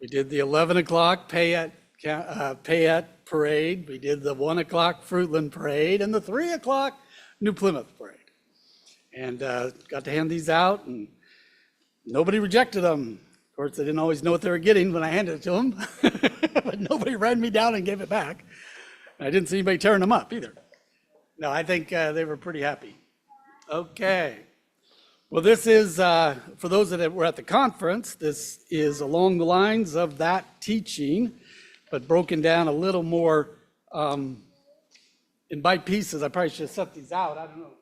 We did the 11 o'clock Payette parade. We did the 1 o'clock Fruitland parade and the 3 o'clock New Plymouth parade. And got to hand these out, and nobody rejected them. Of course, they didn't always know what they were getting when I handed it to them, but nobody ran me down and gave it back. I didn't see anybody tearing them up either. No, I think they were pretty happy. Okay. Well, this is, for those that were at the conference, this is along the lines of that teaching, but broken down a little more in bite pieces. I probably should have set these out. I don't know.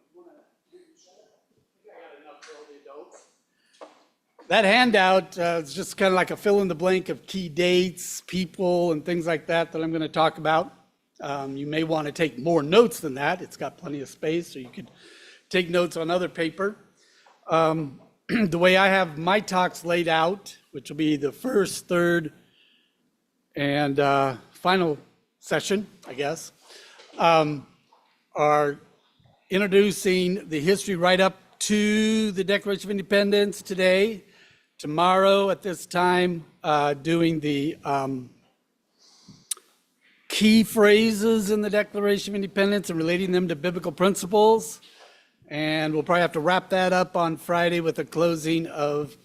That handout is just kind of like a fill in the blank of key dates, people, and things like that I'm going to talk about. You may want to take more notes than that. It's got plenty of space, so you could take notes on other paper. The way I have my talks laid out, which will be the first, third, and final session, I guess, are introducing the history right up to the Declaration of Independence today. Tomorrow at this time, doing the key phrases in the Declaration of Independence and relating them to biblical principles. And we'll probably have to wrap that up on Friday with a closing of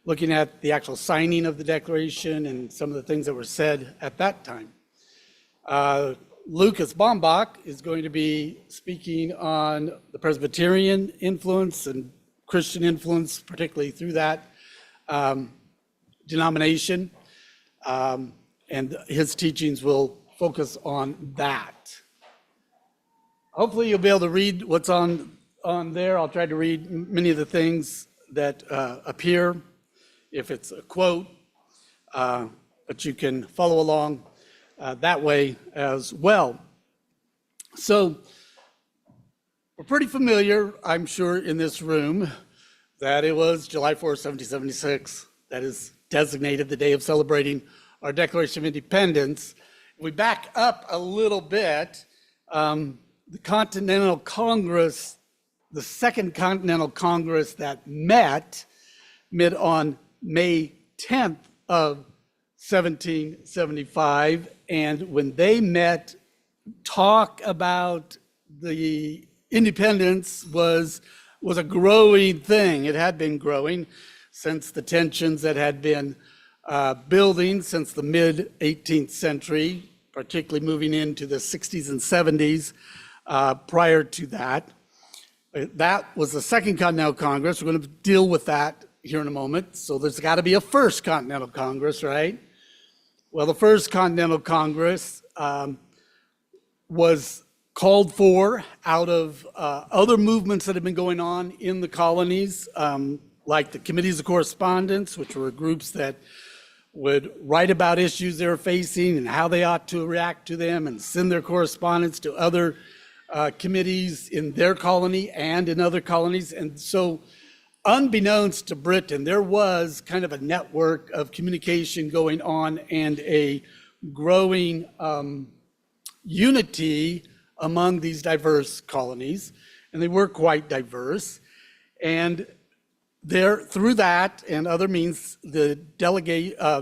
looking at the actual signing of the Declaration and some of the things that were said at that time. Lucas Bombach is going to be speaking on the Presbyterian influence and Christian influence, particularly through that denomination, and his teachings will focus on that. Hopefully you'll be able to read what's on there. I'll try to read many of the things that appear, if it's a quote, but you can follow along that way as well. So we're pretty familiar, I'm sure, in this room that it was July 4th, 1776. That is designated the day of celebrating our Declaration of Independence. If we back up a little bit, the Continental Congress, the Second Continental Congress that met on May 10th of 1775, and when they met, talk about the independence was a growing thing. It had been growing since the tensions that had been building since the mid-18th century, particularly moving into the 60s and 70s prior to that. That was the Second Continental Congress. We're going to deal with that here in a moment. So there's got to be a First Continental Congress, right? Well, the First Continental Congress was called for out of other movements that have been going on in the colonies, like the Committees of Correspondence, which were groups that would write about issues they were facing and how they ought to react to them and send their correspondence to other committees in their colony and in other colonies. And so unbeknownst to Britain, there was kind of a network of communication going on and a growing unity among these diverse colonies, and they were quite diverse. And there, through that and other means, the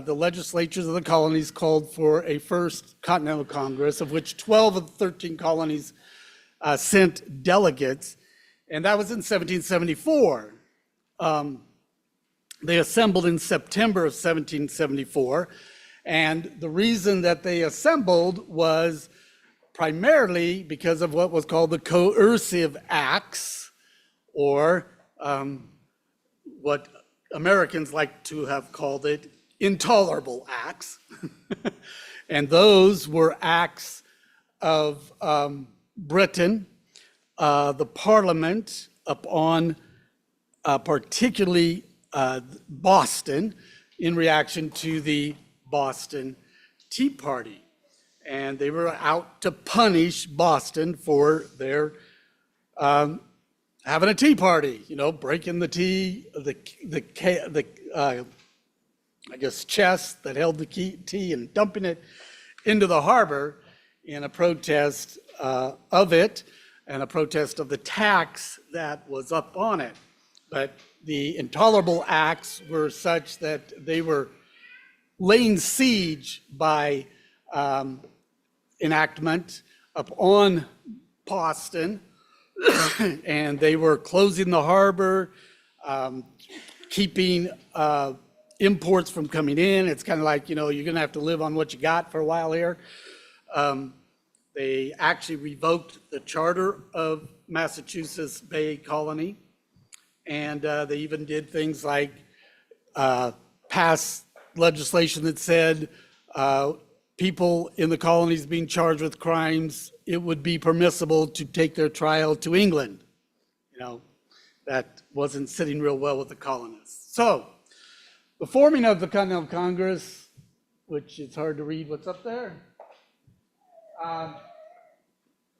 legislatures of the colonies called for a First Continental Congress, of which 12 of the 13 colonies sent delegates, and that was in 1774. They assembled in September of 1774, and the reason that they assembled was primarily because of what was called the coercive acts, or what Americans like to have called it, intolerable acts. And those were acts of Britain, the Parliament, upon particularly Boston, in reaction to the Boston Tea Party. And they were out to punish Boston for their having a tea party, breaking the tea, I guess chest that held the tea and dumping it into the harbor in a protest of it and a protest of the tax that was up on it. But the intolerable acts were such that they were laying siege by enactment upon Boston, and they were closing the harbor, keeping imports from coming in. It's kind of like, you're going to have to live on what you got for a while here. They actually revoked the charter of Massachusetts Bay Colony, and they even did things like pass legislation that said people in the colonies being charged with crimes, it would be permissible to take their trial to England. That wasn't sitting real well with the colonists. So the forming of the Continental Congress, which is hard to read what's up there.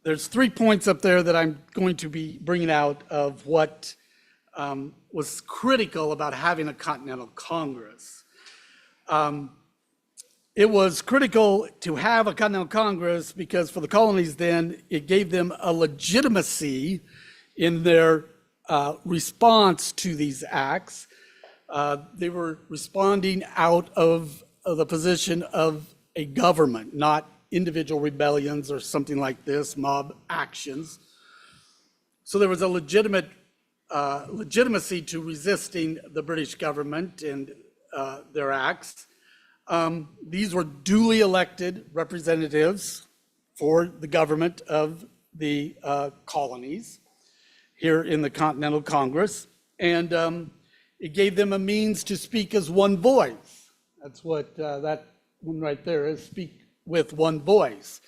There's 3 points up there that I'm going to be bringing out of what was critical about having a Continental Congress. It was critical to have a Continental Congress because for the colonies then, it gave them a legitimacy in their response to these acts. They were responding out of the position of a government, not individual rebellions or something like this, mob actions. So there was a legitimacy to resisting the British government and their acts. These were duly elected representatives for the government of the colonies here in the Continental Congress, and it gave them a means to speak as one voice. That's what that one right there is, speak with one voice.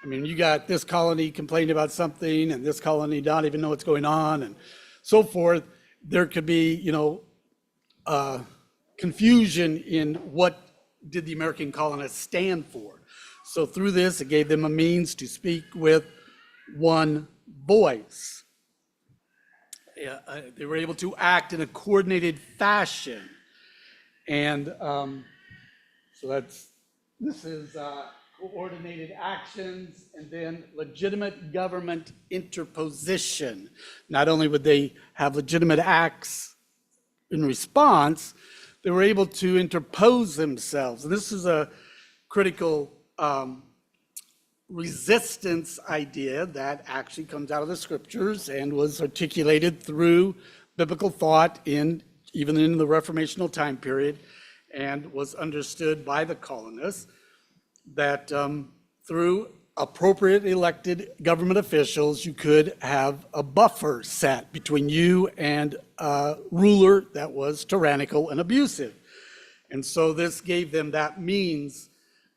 I mean, you got this colony complaining about something and this colony not even know what's going on and so forth. There could be, confusion in what did the American colonists stand for. So through this, it gave them a means to speak with one voice. They were able to act in a coordinated fashion. And so this is coordinated actions and then legitimate government interposition. Not only would they have legitimate acts in response, they were able to interpose themselves. And this is a critical resistance idea that actually comes out of the scriptures and was articulated through biblical thought even in the Reformational time period, and was understood by the colonists that through appropriate elected government officials, you could have a buffer set between you and a ruler that was tyrannical and abusive. And so this gave them that means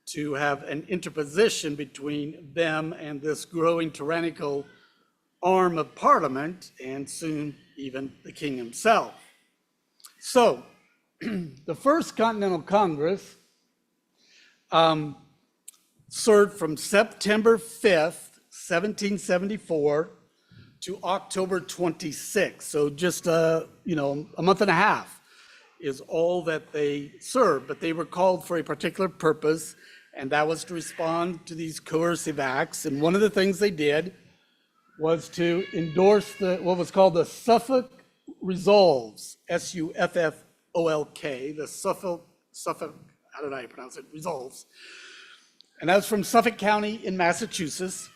to have an interposition between them and this growing tyrannical arm of Parliament, and soon even the king himself. So the First Continental Congress served from September 5th, 1774 to October 26th. So just a month and a half is all that they served, but they were called for a particular purpose, and that was to respond to these coercive acts. And one of the things they did was to endorse what was called the Suffolk Resolves, Suffolk, the Suffolk, I don't know how you pronounce it, Resolves. And that was from Suffolk County in Massachusetts.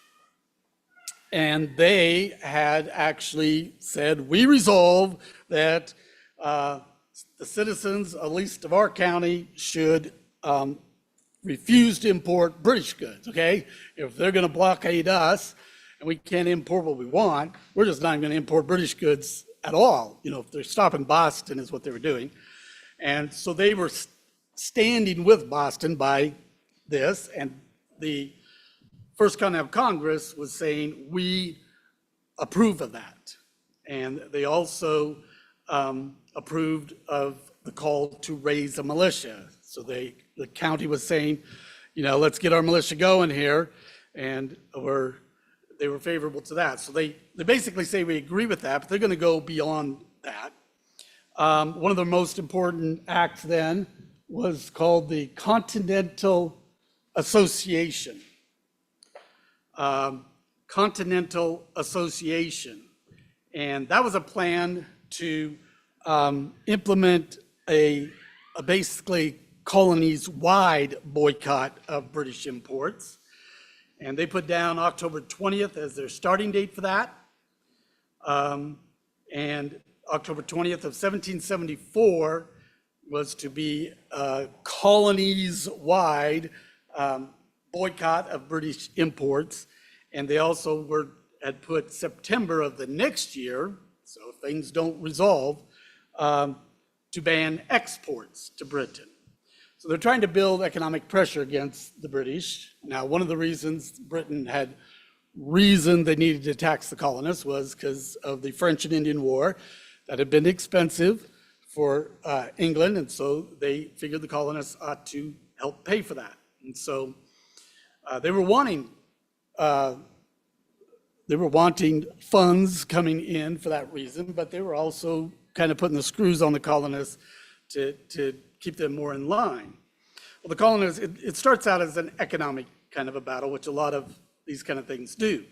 And they had actually said, we resolve that the citizens, at least of our county, should refuse to import British goods, okay? If they're gonna blockade us and we can't import what we want, we're just not gonna import British goods at all. If they're stopping Boston is what they were doing. And so they were standing with Boston by this, and the First Continental Congress was saying, we approve of that. And they also approved of the call to raise a militia. So the county was saying, let's get our militia going here, and they were favorable to that. So they basically say we agree with that, but they're gonna go beyond that. One of the most important acts then was called the Continental Association. Continental Association. And that was a plan to implement a basically colonies-wide boycott of British imports. And they put down October 20th as their starting date for that. And October 20th of 1774 was to be a colonies-wide boycott of British imports. And they also had put September of the next year, so if things don't resolve, to ban exports to Britain. So they're trying to build economic pressure against the British. Now, one of the reasons Britain had reason they needed to tax the colonists was because of the French and Indian War that had been expensive for England, and so they figured the colonists ought to help pay for that. And so they were wanting funds coming in for that reason, but they were also kind of putting the screws on the colonists to keep them more in line. Well, the colonists, it starts out as an economic kind of a battle, which a lot of these kind of things do.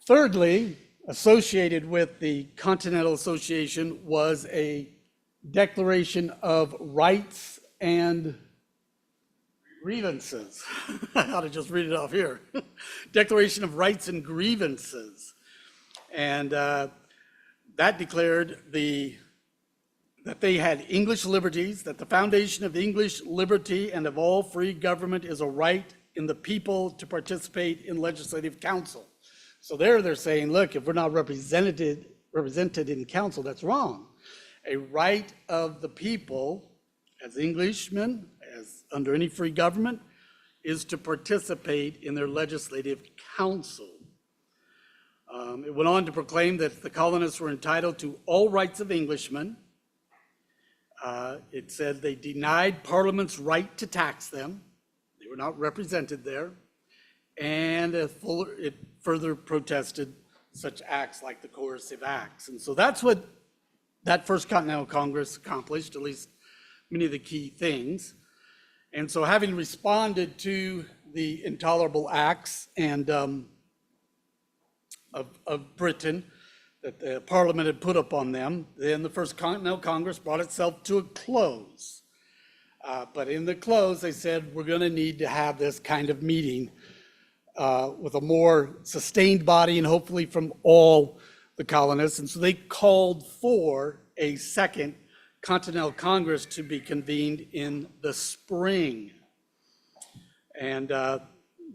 Thirdly, associated with the Continental Association was a declaration of rights and grievances. I ought to just read it off here. Declaration of Rights and Grievances. And that declared that they had English liberties, that the foundation of English liberty and of all free government is a right in the people to participate in legislative council. So they're saying, look, if we're not represented in council, that's wrong. A right of the people as Englishmen, as under any free government, is to participate in their legislative council. It went on to proclaim that the colonists were entitled to all rights of Englishmen. It said they denied Parliament's right to tax them. They were not represented there. And it further protested such acts like the coercive acts. And so that's what that First Continental Congress accomplished, at least many of the key things. And so having responded to the intolerable acts and of Britain that the Parliament had put upon them, then the First Continental Congress brought itself to a close. But in the close, they said, we're going to need to have this kind of meeting with a more sustained body and hopefully from all the colonists. And so they called for a second Continental Congress to be convened in the spring. And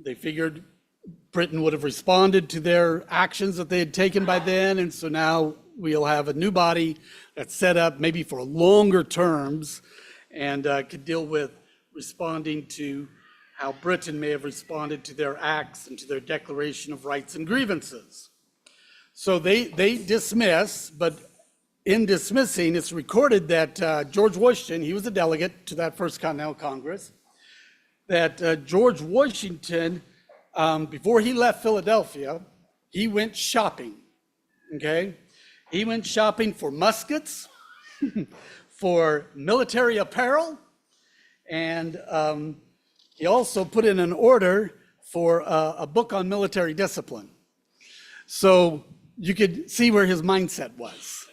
they figured Britain would have responded to their actions that they had taken by then. And so now we'll have a new body that's set up maybe for longer terms and could deal with responding to how Britain may have responded to their acts and to their declaration of rights and grievances. So they dismiss, but in dismissing, it's recorded that George Washington, he was a delegate to that First Continental Congress, that George Washington, before he left Philadelphia, he went shopping, okay? He went shopping for muskets, for military apparel, and he also put in an order for a book on military discipline. So you could see where his mindset was,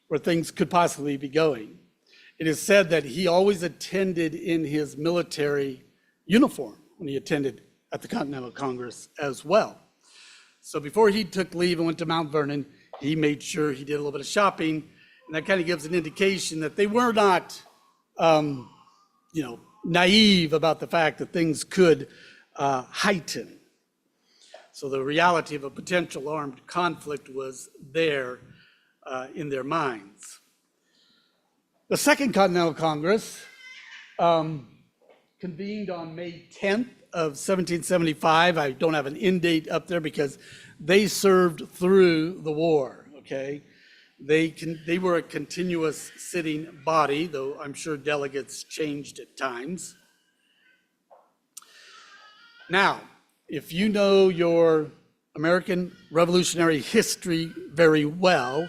where things could possibly be going. It is said that he always attended in his military uniform when he attended at the Continental Congress as well. So before he took leave and went to Mount Vernon, he made sure he did a little bit of shopping, and that kind of gives an indication that they were not, naive about the fact that things could heighten. So the reality of a potential armed conflict was there in their minds. The Second Continental Congress convened on May 10th of 1775. I don't have an end date up there because they served through the war, okay? They were a continuous sitting body, though I'm sure delegates changed at times. Now, if you know your American Revolutionary history very well,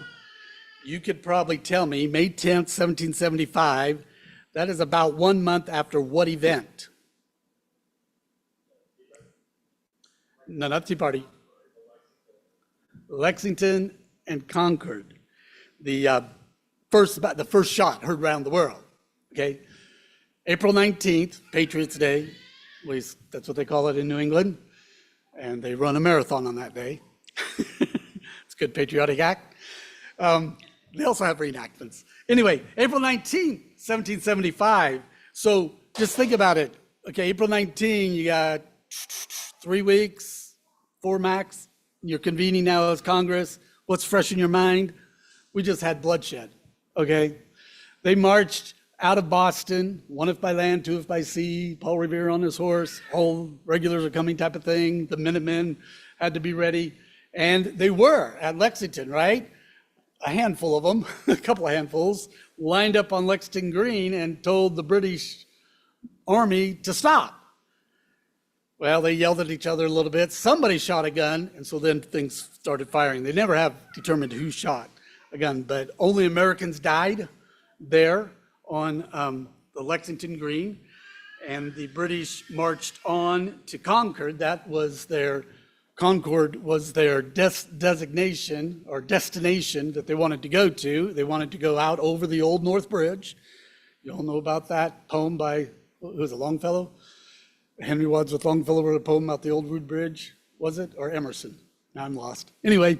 you could probably tell me May 10th, 1775, that is about 1 month after what event? No, not Tea Party. Lexington and Concord. The first shot heard around the world, okay? April 19th, Patriots Day, at least that's what they call it in New England, and they run a marathon on that day. It's a good patriotic act. They also have reenactments. Anyway, April 19th, 1775. So just think about it. Okay, April 19, you got 3 weeks, 4 max. You're convening now as Congress. What's fresh in your mind? We just had bloodshed, okay? They marched out of Boston, 1 if by land, 2 if by sea, Paul Revere on his horse, all regulars are coming type of thing. The Minutemen had to be ready. And they were at Lexington, right? A handful of them, a couple of handfuls, lined up on Lexington Green and told the British Army to stop. Well, they yelled at each other a little bit. Somebody shot a gun, and so then things started firing. They never have determined who shot a gun, but only Americans died there on the Lexington Green, and the British marched on to Concord. Concord was their designation or destination that they wanted to go to. They wanted to go out over the Old North Bridge. You all know about that poem by, who was it, Longfellow? Henry Wadsworth Longfellow wrote a poem about the Old Rood Bridge, was it? Or Emerson? Now I'm lost. Anyway,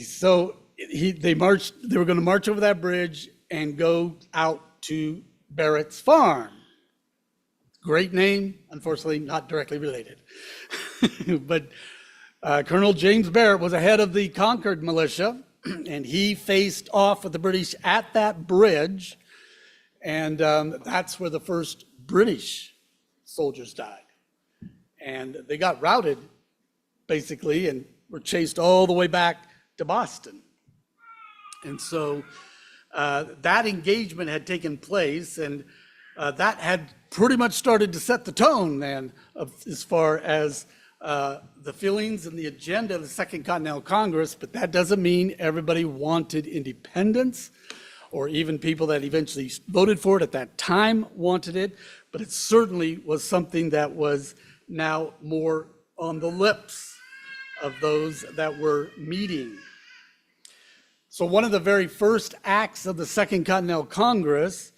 so they were going to march over that bridge and go out to Barrett's farm. Great name, unfortunately not directly related. But Colonel James Barrett was ahead of the Concord militia, and he faced off with the British at that bridge, and that's where the first British soldiers died. And they got routed, basically, and were chased all the way back to Boston. And so that engagement had taken place, and that had pretty much started to set the tone then as far as the feelings and the agenda of the Second Continental Congress, but that doesn't mean everybody wanted independence, or even people that eventually voted for it at that time wanted it, but it certainly was something that was now more on the lips of those that were meeting. So one of the very first acts of the Second Continental Congress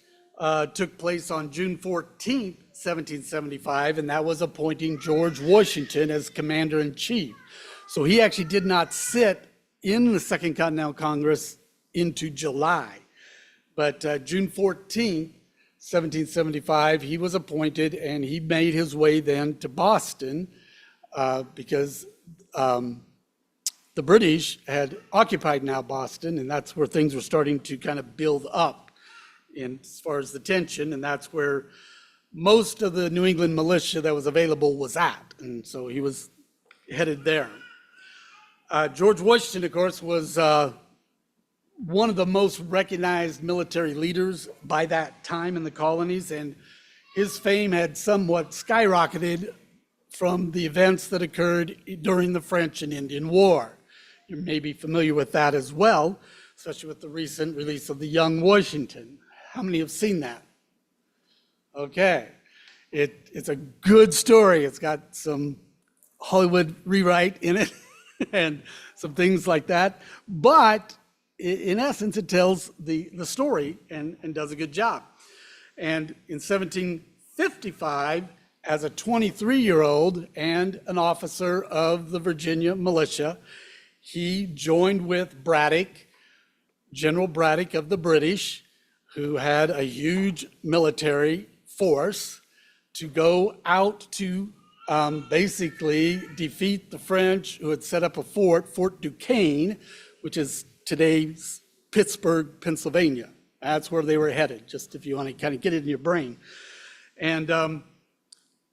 took place on June 14th, 1775, and that was appointing George Washington as commander-in-chief. So he actually did not sit in the Second Continental Congress into July. But June 14th, 1775, he was appointed, and he made his way then to Boston because the British had occupied now Boston, and that's where things were starting to kind of build up as far as the tension, and that's where most of the New England militia that was available was at, and so he was headed there. George Washington, of course, was one of the most recognized military leaders by that time in the colonies, and his fame had somewhat skyrocketed from the events that occurred during the French and Indian War. You may be familiar with that as well, especially with the recent release of The Young Washington. How many have seen that? Okay, it's a good story. It's got some Hollywood rewrite in it and some things like that, but in essence, it tells the story and does a good job. And in 1755, as a 23-year-old and an officer of the Virginia militia, he joined with Braddock, General Braddock of the British, who had a huge military force, to go out to basically defeat the French, who had set up a Fort Duquesne, which is today's Pittsburgh, Pennsylvania. That's where they were headed, just if you want to kind of get it in your brain. And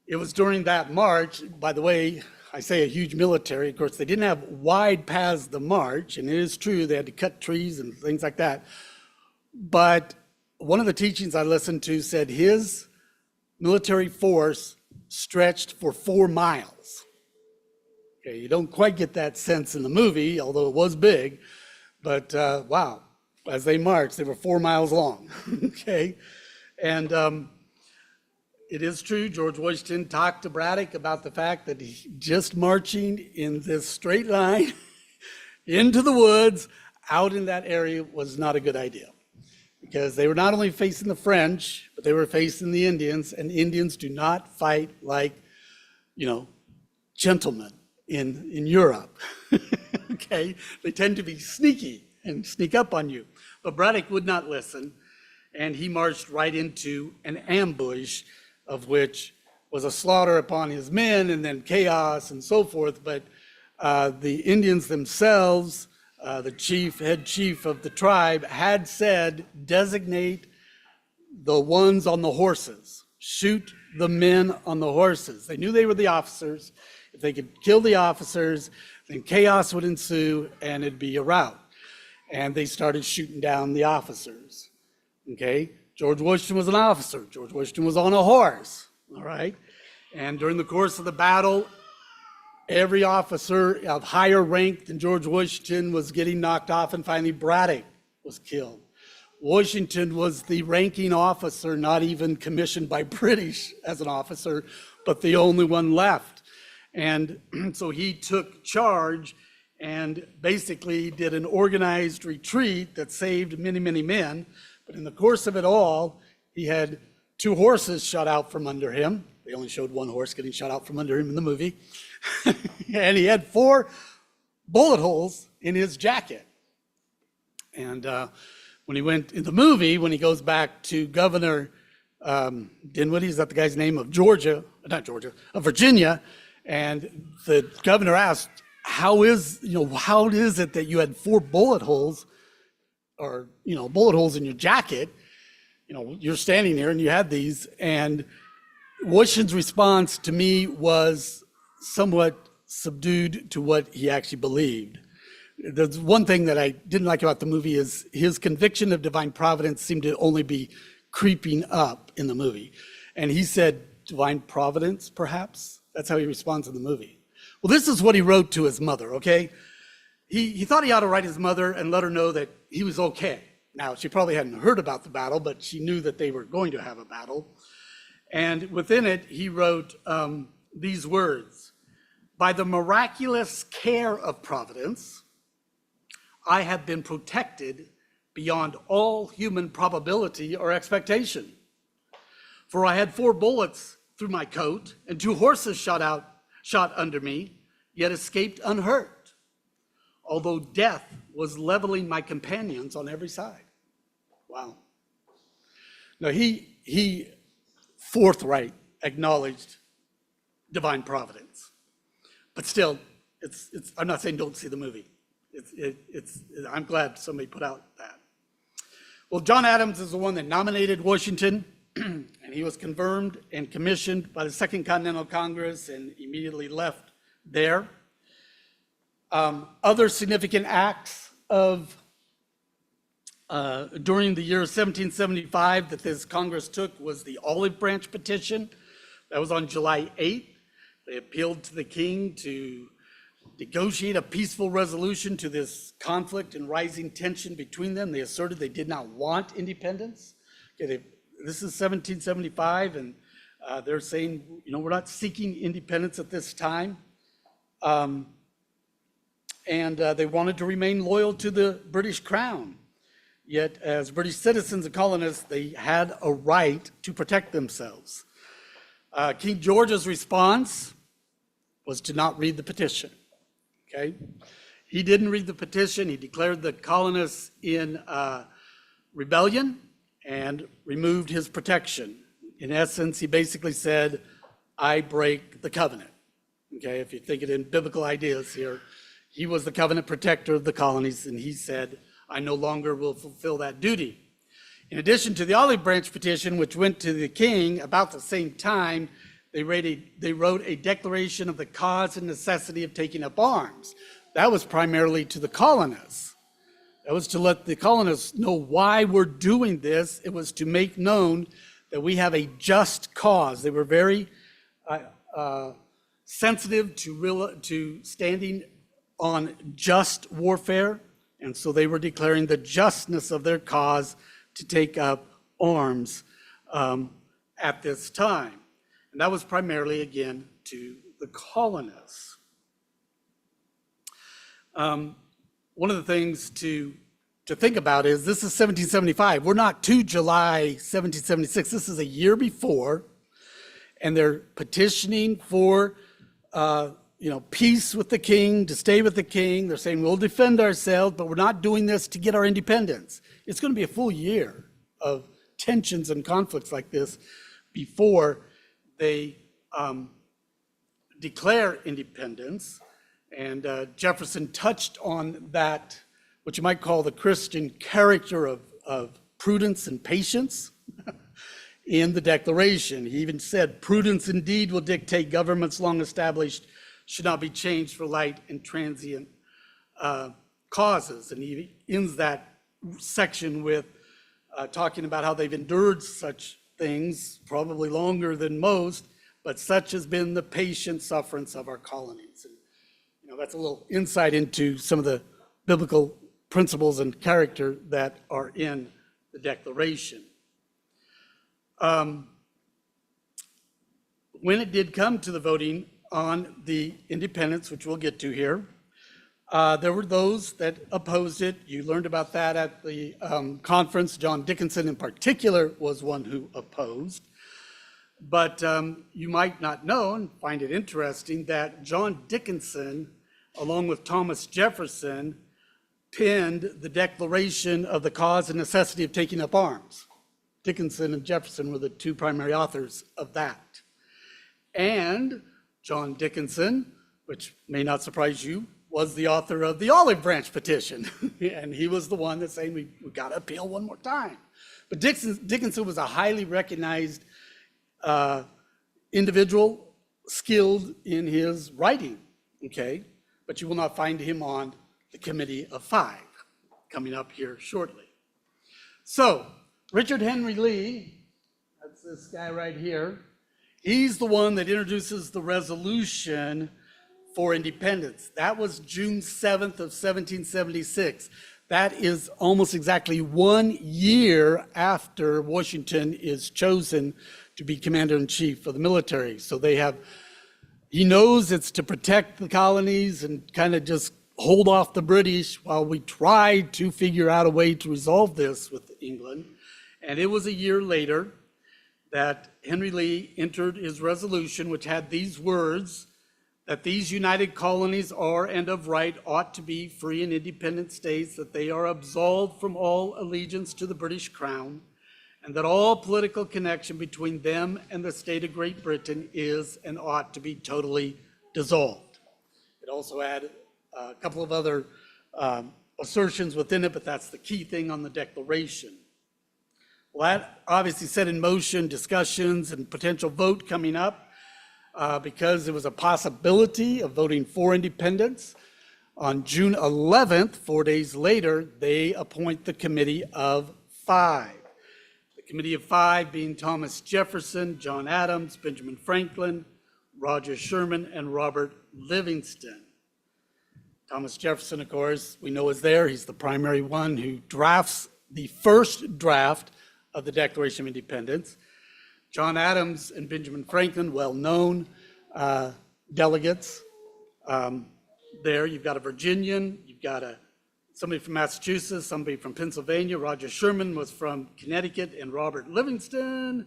it was during that march, by the way, I say a huge military, of course, they didn't have wide paths to march, and it is true, they had to cut trees and things like that. But one of the teachings I listened to said his military force stretched for 4 miles. Okay, you don't quite get that sense in the movie, although it was big, but wow, as they marched, they were 4 miles long, okay? And it is true, George Washington talked to Braddock about the fact that just marching in this straight line into the woods out in that area was not a good idea. because they were not only facing the French, but they were facing the Indians, and Indians do not fight like, gentlemen in Europe. Okay, they tend to be sneaky and sneak up on you. But Braddock would not listen, and he marched right into an ambush, of which was a slaughter upon his men and then chaos and so forth. But the Indians themselves, the head chief of the tribe, had said, designate the ones on the horses, shoot the men on the horses. They knew they were the officers. If they could kill the officers, then chaos would ensue and it'd be a rout. And they started shooting down the officers. Okay, George Washington was an officer. George Washington was on a horse. All right, and during the course of the battle, every officer of higher rank than George Washington was getting knocked off, and finally Braddock was killed. Washington was the ranking officer, not even commissioned by British as an officer, but the only one left. And so he took charge and basically did an organized retreat that saved many, many men. But in the course of it all, he had 2 horses shot out from under him. They only showed 1 horse getting shot out from under him in the movie. And he had 4 bullet holes in his jacket. And when he went in the movie, when he goes back to Governor Dinwiddie, is that the guy's name, of Virginia, and the governor asked, how is it that you had 4 bullet holes, or bullet holes in your jacket? You're standing there and you had these. And Washington's response to me was somewhat subdued to what he actually believed. There's one thing that I didn't like about the movie is his conviction of divine providence seemed to only be creeping up in the movie. And he said, divine providence, perhaps? That's how he responds in the movie. Well, this is what he wrote to his mother, okay? He thought he ought to write his mother and let her know that he was okay. Now, she probably hadn't heard about the battle, but she knew that they were going to have a battle. And within it, he wrote these words: by the miraculous care of providence, I have been protected beyond all human probability or expectation. For I had 4 bullets through my coat and 2 horses shot under me, yet escaped unhurt, although death was leveling my companions on every side. Wow. Now he forthright acknowledged divine providence, but still, I'm not saying don't see the movie. I'm glad somebody put out that. Well, John Adams is the one that nominated Washington, and he was confirmed and commissioned by the Second Continental Congress and immediately left there. Other significant acts of during the year 1775 that this Congress took was the Olive Branch Petition. That was on July 8th. They appealed to the king to negotiate a peaceful resolution to this conflict and rising tension between them. They asserted they did not want independence. Okay, this is 1775, and they're saying, we're not seeking independence at this time. And they wanted to remain loyal to the British crown. Yet, as British citizens and colonists, they had a right to protect themselves. King George's response was to not read the petition. Okay, he didn't read the petition. He declared the colonists in rebellion and removed his protection. In essence, he basically said, I break the covenant. Okay, if you think it in biblical ideas here, he was the covenant protector of the colonies, and he said, I no longer will fulfill that duty. In addition to the Olive Branch Petition, which went to the king about the same time, they wrote a declaration of the cause and necessity of taking up arms. That was primarily to the colonists. That was to let the colonists know why we're doing this. It was to make known that we have a just cause. They were very sensitive to standing on just warfare, and so they were declaring the justness of their cause to take up arms at this time. And that was primarily, again, to the colonists. One of the things to to think about is this is 1775. We're not to July 1776. This is a year before, and they're petitioning for peace with the king, to stay with the king. They're saying we'll defend ourselves, but we're not doing this to get our independence. It's going to be a full year of tensions and conflicts like this before they declare independence. And Jefferson touched on that, what you might call the Christian character of prudence and patience in the Declaration. He even said, prudence indeed will dictate governments long established should not be changed for light and transient causes. And he ends that section with talking about how they've endured such things, probably longer than most, but such has been the patient sufferance of our colonies. And, that's a little insight into some of the biblical principles and character that are in the Declaration. When it did come to the voting on the independence, which we'll get to here, there were those that opposed it. You learned about that at the conference. John Dickinson in particular was one who opposed. But you might not know and find it interesting that John Dickinson, along with Thomas Jefferson, penned the Declaration of the Cause and Necessity of Taking Up Arms. Dickinson and Jefferson were the two primary authors of that. And John Dickinson, which may not surprise you, was the author of the Olive Branch Petition. And he was the one that's saying we got to appeal one more time. But Dickinson was a highly recognized individual, skilled in his writing, okay? But you will not find him on the Committee of Five, coming up here shortly. So, Richard Henry Lee, that's this guy right here, he's the one that introduces the resolution for independence. That was June 7th of 1776. That is almost exactly 1 year after Washington is chosen to be commander-in-chief of the military. So he knows it's to protect the colonies and kind of just hold off the British while we try to figure out a way to resolve this with England. And it was a year later that Henry Lee entered his resolution, which had these words, that these united colonies are and of right ought to be free and independent states, that they are absolved from all allegiance to the British crown, and that all political connection between them and the state of Great Britain is and ought to be totally dissolved. It also had a couple of other assertions within it, but that's the key thing on the Declaration. Well, that obviously set in motion discussions and potential vote coming up because there was a possibility of voting for independence. On June 11th, 4 days later, they appoint the Committee of Five. The Committee of Five being Thomas Jefferson, John Adams, Benjamin Franklin, Roger Sherman, and Robert Livingston. Thomas Jefferson, of course, we know is there. He's the primary one who drafts the first draft of the Declaration of Independence. John Adams and Benjamin Franklin, well-known delegates. There you've got a Virginian, you've got somebody from Massachusetts, somebody from Pennsylvania. Roger Sherman was from Connecticut, and Robert Livingston,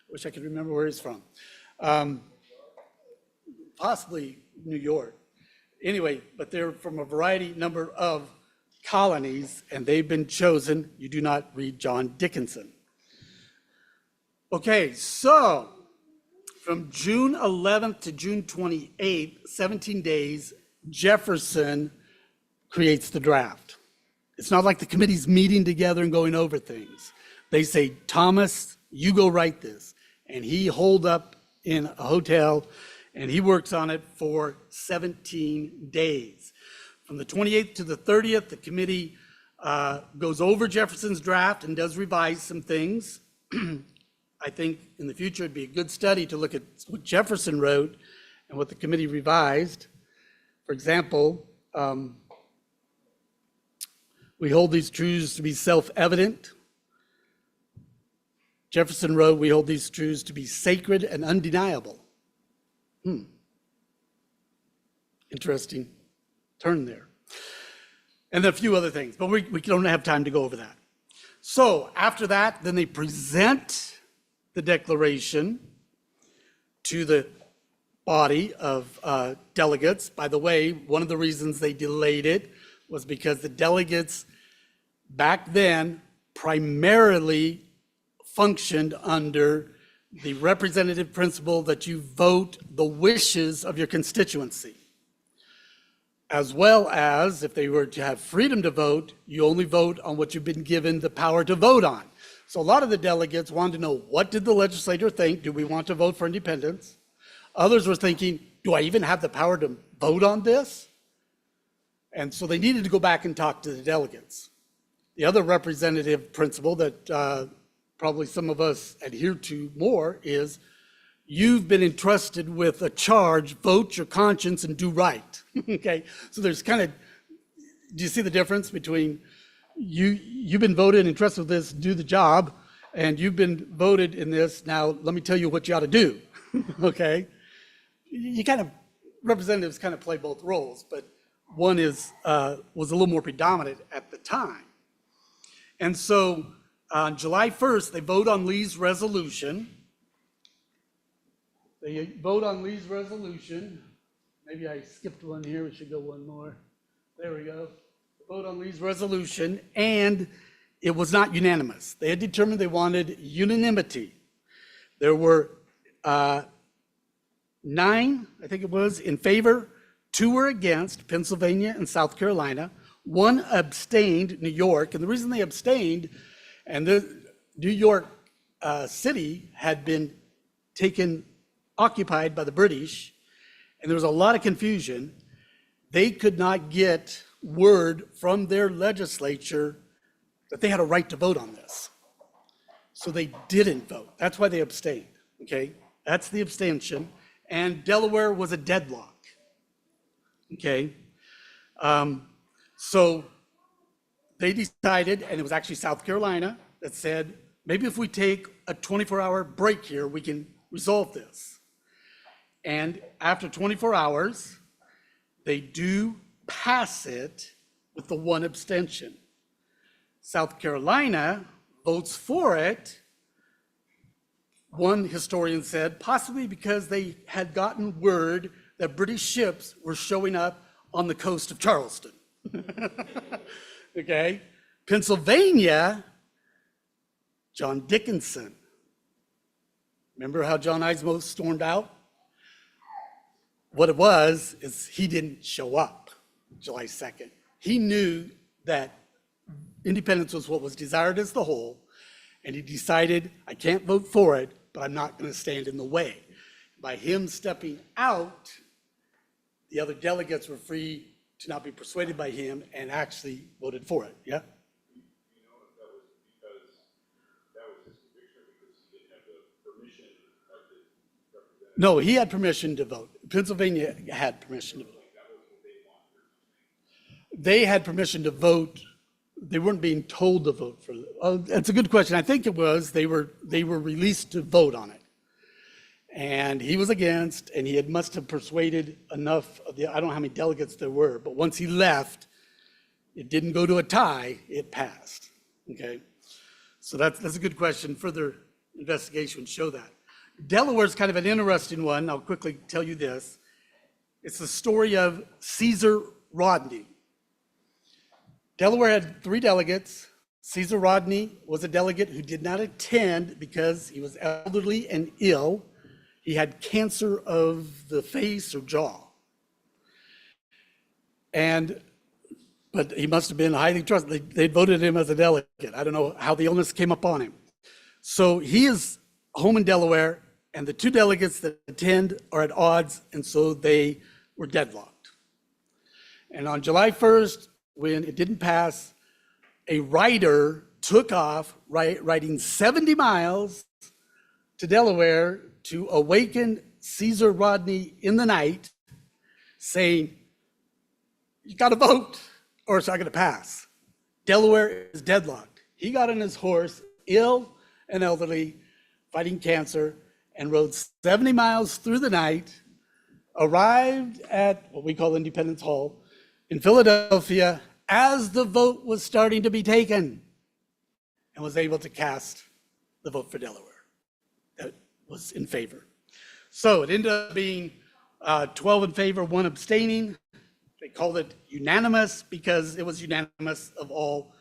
wish I could remember where he's from. Possibly New York. Anyway, but they're from a number of colonies, and they've been chosen. You do not read John Dickinson. Okay, so from June 11th to June 28th, 17 days, Jefferson creates the draft. It's not like the committee's meeting together and going over things. They say, Thomas, you go write this. And he holed up in a hotel and he works on it for 17 days. From the 28th to the 30th, the committee goes over Jefferson's draft and does revise some things. I think in the future it'd be a good study to look at what Jefferson wrote and what the committee revised. For example, we hold these truths to be self-evident. Jefferson wrote, we hold these truths to be sacred and undeniable. Interesting turn there. and a few other things, but we don't have time to go over that. So after that, then they present the declaration to the body of delegates. By the way, one of the reasons they delayed it was because the delegates back then primarily functioned under the representative principle that you vote the wishes of your constituency, as well as if they were to have freedom to vote, you only vote on what you've been given the power to vote on. So a lot of the delegates wanted to know, what did the legislature think? Do we want to vote for independence? Others were thinking, do I even have the power to vote on this? And so they needed to go back and talk to the delegates. The other representative principle that probably some of us adhere to more is, you've been entrusted with a charge, vote your conscience and do right. Okay, so there's kind of, do you see the difference between you've been voted and entrusted with this, do the job, and you've been voted in this, now let me tell you what you ought to do. Okay, you kind of, representatives kind of play both roles, but one was a little more predominant at the time. And so on July 1st, they vote on Lee's resolution. They vote on Lee's resolution. Maybe I skipped one here. We should go one more. There we go. Vote on Lee's resolution, and it was not unanimous. They had determined they wanted unanimity. There were 9, I think it was, in favor, 2 were against, Pennsylvania and South Carolina. 1 abstained, New York, and the reason they abstained, and the New York City had been occupied by the British, and there was a lot of confusion. They could not get word from their legislature that they had a right to vote on this. So they didn't vote. That's why they abstained, okay? That's the abstention. And Delaware was a deadlock, okay? So they decided, and it was actually South Carolina that said, maybe if we take a 24-hour break here, we can resolve this. And after 24 hours, they do pass it with the 1 abstention. South Carolina votes for it. One historian said, possibly because they had gotten word that British ships were showing up on the coast of Charleston. Okay. Pennsylvania, John Dickinson. Remember how John Eismo stormed out? What it was is he didn't show up July 2nd. He knew that independence was what was desired as the whole, and he decided, I can't vote for it, but I'm not going to stand in the way. By him stepping out, the other delegates were free to not be persuaded by him and actually voted for it. Yeah? You know if that was because that was his conviction, because he didn't have the permission of the representative? No, he had permission to vote. Pennsylvania had permission to vote. That was what they wanted. They had permission to vote. They weren't being told to vote for it. That's a good question. I think it was they were released to vote on it. And he was against, and he must have persuaded enough of I don't know how many delegates there were, but once he left, it didn't go to a tie, it passed. Okay? So that's a good question. Further investigation would show that. Delaware's kind of an interesting one. I'll quickly tell you this. It's the story of Caesar Rodney. Delaware had 3 delegates. Caesar Rodney was a delegate who did not attend because he was elderly and ill. He had cancer of the face or jaw. But he must have been highly trusted. They voted him as a delegate. I don't know how the illness came upon him. So he is home in Delaware, and the 2 delegates that attend are at odds, and so they were deadlocked. And on July 1st, when it didn't pass, a writer took off riding 70 miles to Delaware to awaken Caesar Rodney in the night, saying, you got to vote or it's not going to pass. Delaware is deadlocked. He got on his horse, ill and elderly, fighting cancer, and rode 70 miles through the night, arrived at what we call Independence Hall in Philadelphia as the vote was starting to be taken, and was able to cast the vote for Delaware that was in favor. So it ended up being 12 in favor, 1 abstaining. They called it unanimous because it was unanimous of all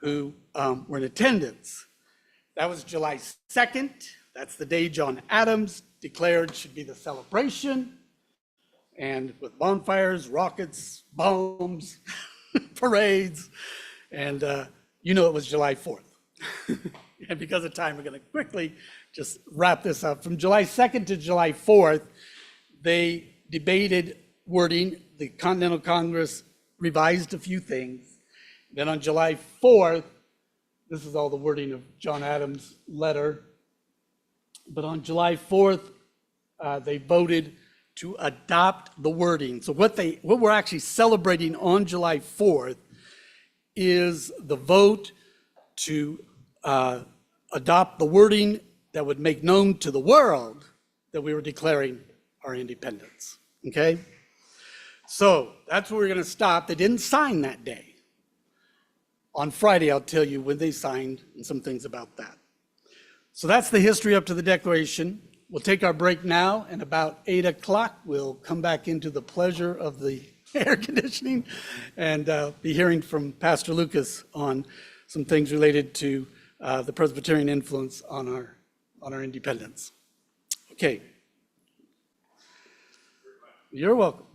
who were in attendance. That was July 2nd. That's the day John Adams declared should be the celebration. And with bonfires, rockets, bombs, parades, and you know it was July 4th. And because of time, we're going to quickly just wrap this up. From July 2nd to July 4th, they debated wording. The Continental Congress revised a few things. Then on July 4th, this is all the wording of John Adams' letter. But on July 4th, they voted to adopt the wording. So what we're actually celebrating on July 4th is the vote to adopt the wording that would make known to the world that we were declaring our independence, okay? So that's where we're gonna stop. They didn't sign that day. On Friday, I'll tell you when they signed and some things about that. So that's the history up to the Declaration. We'll take our break now, and about 8 o'clock, we'll come back into the pleasure of the air conditioning and be hearing from Pastor Lucas on some things related to the Presbyterian influence on our independence. Okay. You're welcome.